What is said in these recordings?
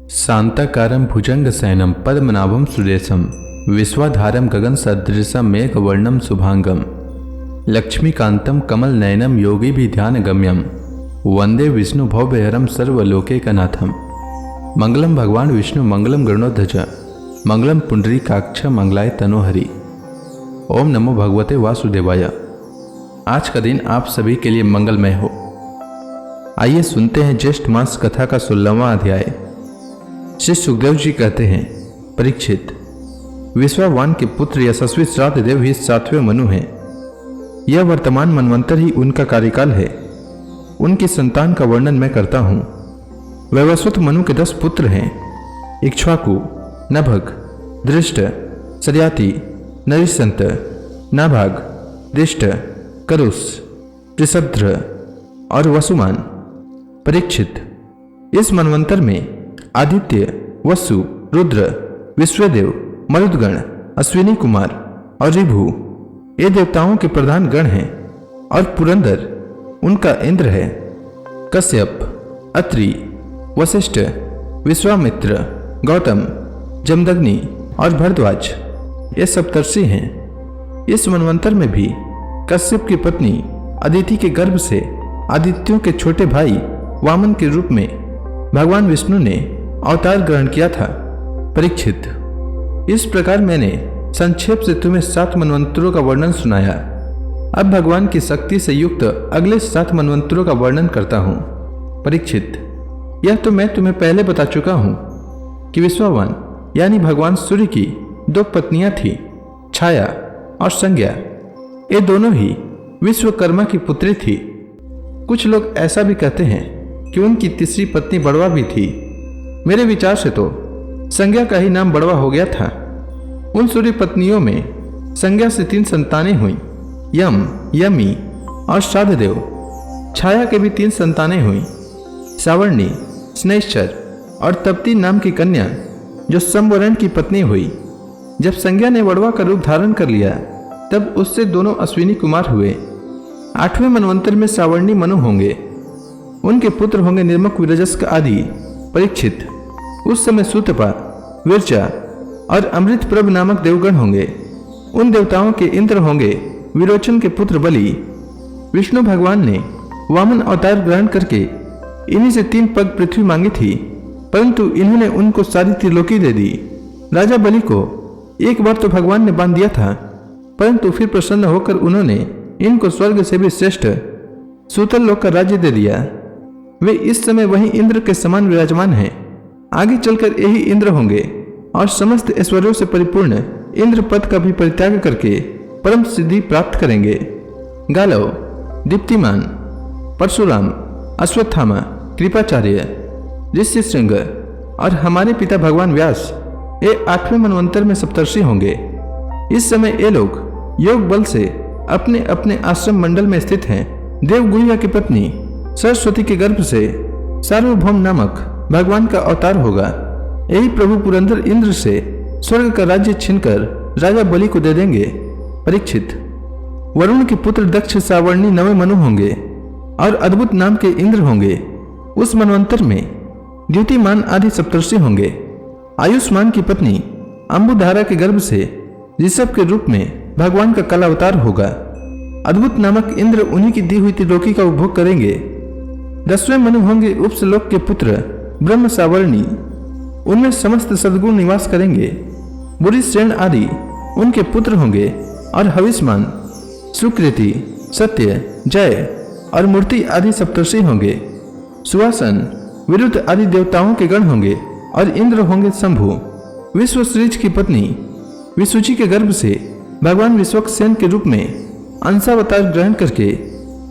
शांताकारं भुजंगशयनं पद्मनाभं सुरेशं विश्वाधारं गगनसदृशं मेघवर्णं शुभांगं लक्ष्मीकान्तं कमलनयनं योगिभिध्यानगम्यं वंदे विष्णु भवभयहरं सर्वलोकैकनाथं। मंगलम भगवान विष्णु मंगलम गरुड़ध्वज मंगलम पुंडरीकाक्ष मंगलाय तनोहरि। ओम नमो भगवते वासुदेवाय। आज का दिन आप सभी के लिए मंगलमय हो। आइए सुनते हैं ज्येष्ठ मास कथा का 16वां अध्याय। श्री सुखदेव जी कहते हैं, परीक्षित, विश्वावान के पुत्र यशस्वी श्राद्ध देव ही 7वें मनु हैं। यह वर्तमान मनवंतर ही उनका कार्यकाल है। उनकी संतान का वर्णन मैं करता हूँ। वैवस्वत मनु के 10 पुत्र हैं। इक्ष्वाकु, नभग, दृष्ट, सरियाति, नरिसंत, नाभाग, दिष्ट, करुस, त्रिशद्र और वसुमान। परीक्षित, इस मनवंतर में आदित्य, वसु, रुद्र, विश्वदेव, मरुदगण, अश्विनी कुमार और ऋभु ये देवताओं के प्रधान गण हैं और पुरंदर उनका इंद्र है। कश्यप, अत्रि, वशिष्ठ, विश्वामित्र, गौतम, जमदग्नि और भरद्वाज ये सप्तर्षि हैं। इस मनवंतर में भी कश्यप की पत्नी अदिति के गर्भ से आदित्यों के छोटे भाई वामन के रूप में भगवान विष्णु ने अवतार ग्रहण किया था। परीक्षित, इस प्रकार मैंने संक्षेप से तुम्हें 7 मनवंतरों का वर्णन सुनाया। अब भगवान की शक्ति से युक्त अगले 7 मनवंतरों का वर्णन करता हूँ। परीक्षित, यह तो मैं तुम्हें पहले बता चुका हूँ कि विश्वावान यानी भगवान सूर्य की 2 पत्नियां थी, छाया और संज्ञा। ये दोनों ही विश्वकर्मा की पुत्री थी। कुछ लोग ऐसा भी कहते हैं कि उनकी तीसरी पत्नी बड़वा भी थी। मेरे विचार से तो संज्ञा का ही नाम बड़वा हो गया था। उन सूर्य पत्नियों में संज्ञा से 3 संतानें हुई, यम, यमी और श्राद्धदेव। छाया के भी 3 संतानें हुई, सावर्णी, स्नेश्चर और तप्ती नाम की कन्या जो संवरण की पत्नी हुई। जब संज्ञा ने वड़वा का रूप धारण कर लिया तब उससे दोनों अश्विनी कुमार हुए। 8वें मनवंतर में सावर्णी मनु होंगे। उनके पुत्र होंगे निर्मक, विरजस्क आदि। परीक्षित, उस समय सूतपा, विरचा और अमृतप्रभ नामक देवगण होंगे। उन देवताओं के इंद्र होंगे विरोचन के पुत्र बलि। विष्णु भगवान ने वामन अवतार ग्रहण करके इन्हीं से 3 पग पृथ्वी मांगी थी, परंतु इन्होंने उनको सारी त्रिलोकी दे दी। राजा बलि को एक बार तो भगवान ने बांध दिया था, परंतु फिर प्रसन्न होकर उन्होंने इनको स्वर्ग से भी श्रेष्ठ सूतल लोक का राज्य दे दिया। वे इस समय वही इंद्र के समान विराजमान हैं। आगे चलकर यही इंद्र होंगे और समस्त ऐश्वर्यों से परिपूर्ण इंद्र पद का भी परित्याग करके परम सिद्धि प्राप्त करेंगे। गालव, दीप्तिमान, परशुराम, अश्वत्थामा, कृपाचार्य, ऋष्यशृंग और हमारे पिता भगवान व्यास ये 8वें मनवंतर में सप्तर्षि होंगे। इस समय ये लोग योग बल से अपने अपने आश्रम मंडल में स्थित हैं। देवगुहिया की पत्नी सरस्वती के गर्भ से सार्वभौम नामक भगवान का अवतार होगा। यही प्रभु पुरंदर इंद्र से स्वर्ग का राज्य छीनकर राजा बलि को दे देंगे। परीक्षित, वरुण के पुत्र दक्ष सावर्णी 9वें मनु होंगे और अद्भुत नाम के इंद्र होंगे। उस मनवंतर में द्युतिमान आदि सप्तर्षि होंगे। आयुष्मान की पत्नी अंबुधारा के गर्भ से ऋषभ के रूप में भगवान का कला अवतार होगा। अद्भुत नामक इंद्र उन्हीं की दी हुई त्रिलोकी का उपभोग करेंगे। 10वें मनु होंगे उपसलोक के पुत्र ब्रह्म सावर्णी। उनमें समस्त सद्गुण निवास करेंगे। बुरी श्रेण आदि उनके पुत्र होंगे और हविष्मान, सुकृति, सत्य, जय और मूर्ति आदि सप्तर्षि होंगे। सुवासन, विरुद्ध आदि देवताओं के गण होंगे और इंद्र होंगे शंभु। विश्वश्रीज की पत्नी विसुचि के गर्भ से भगवान विश्वक्सेन के रूप में अंशावतार ग्रहण करके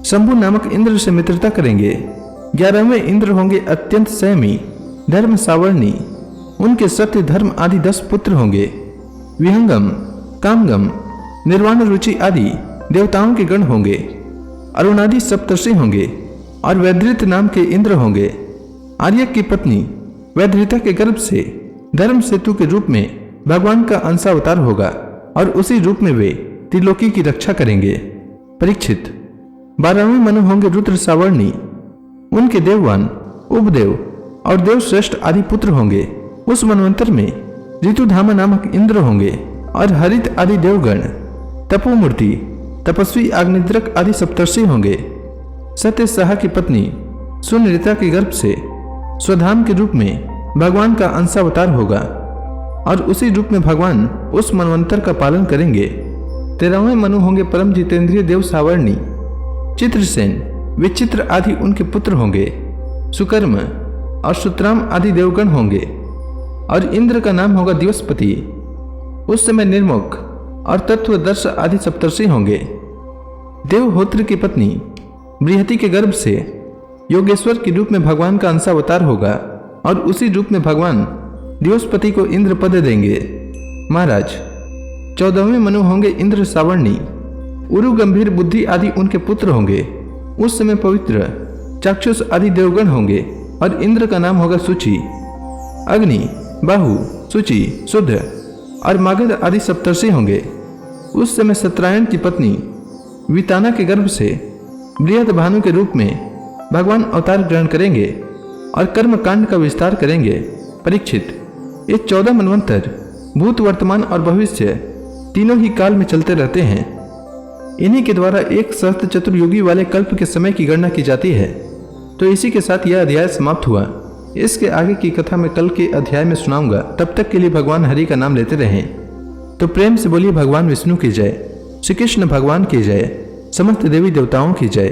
शंभु नामक इंद्र से मित्रता करेंगे। 11वें इंद्र होंगे अत्यंत संयमी, धर्म सावर्णी। उनके सत्य, धर्म आदि 10 पुत्र होंगे। विहंगम, कामगम, निर्वाण रुचि आदि देवताओं के गण होंगे। अरुणादि सप्तर्षि होंगे और वैधृत नाम के इंद्र होंगे। आर्यक की पत्नी वैधृता के गर्भ से धर्म सेतु के रूप में भगवान का अंशावतार होगा और उसी रूप में वे त्रिलोकी की रक्षा करेंगे। परीक्षित, 12वें मनु होंगे रुद्र सावर्णी। उनके देववान, उपदेव, और देवश्रेष्ठ आदि पुत्र होंगे। उस मनवंतर में ऋतुधामा नामक इंद्र होंगे और हरित आदि देवगण, तपोमूर्ति, तपस्वी अग्निद्रक आदि सप्तर्षि होंगे। सत्य सहा की पत्नी सुनृता के गर्भ से स्वधाम के रूप में भगवान का अंशावतार होगा और उसी रूप में भगवान उस मनवंतर का पालन करेंगे। 13वें मनु होंगे परम जितेंद्रिय देव सावर्णी, चित्रसेन, विचित्र आदि उनके पुत्र होंगे। सुकर्म और सुतराम आदि देवगण होंगे और इंद्र का नाम होगा दिवसपति। उस समय निर्मुख और तत्वदर्श आदि सप्तर्षि होंगे। देवहोत्र की पत्नी बृहति के गर्भ से योगेश्वर के रूप में भगवान का अंशावतार होगा और उसी रूप में भगवान दिवसपति को इंद्र पद देंगे। महाराज, 14वें मनु होंगे इंद्र सावर्णी, उरु गंभीर बुद्धि आदि उनके पुत्र होंगे। उस समय पवित्र चाक्षुष आदि देवगण होंगे और इंद्र का नाम होगा सुचि। अग्नि, बाहु, सुचि, शुद्ध और मागध आदि सप्तर्षि होंगे। उस समय सत्रायण की पत्नी विताना के गर्भ से बृहद भानु के रूप में भगवान अवतार ग्रहण करेंगे और कर्म कांड का विस्तार करेंगे। परीक्षित, ये 14 मनवंतर भूत, वर्तमान और भविष्य तीनों ही काल में चलते रहते हैं। इन्हीं के द्वारा एक सहस्त्र चतुर्युगी वाले कल्प के समय की गणना की जाती है। तो इसी के साथ यह अध्याय समाप्त हुआ। इसके आगे की कथा मैं कल के अध्याय में सुनाऊंगा। तब तक के लिए भगवान हरि का नाम लेते रहें। तो प्रेम से बोलिए भगवान विष्णु की जय, श्री कृष्ण भगवान की जय, समस्त देवी देवताओं की जय।